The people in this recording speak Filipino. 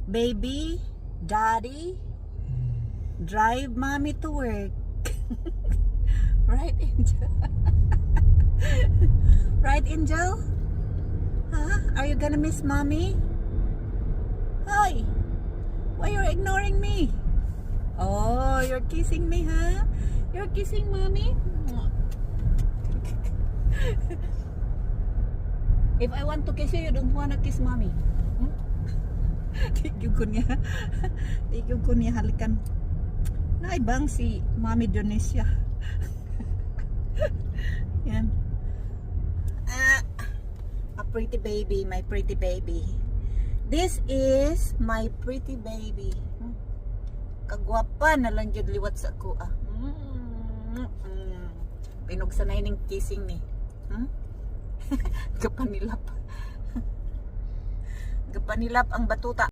Baby, daddy, drive mommy to work. Right, Angel? Right, Angel? Huh? Are you gonna miss mommy? Hi! Why you're ignoring me? Oh, you're kissing me, huh? You're kissing mommy? If I want to kiss you, you don't wanna kiss mommy. Tigyo ko niya. Tigyo ko niya halikan. Naibang si Mami Dionesia. Yan. A pretty baby, my pretty baby. This is my pretty baby. Kagwapa na lang jud liwat sa ko ah. Pinugsanay ning kissing ni. Gapanilap. Gapanilap ang batuta.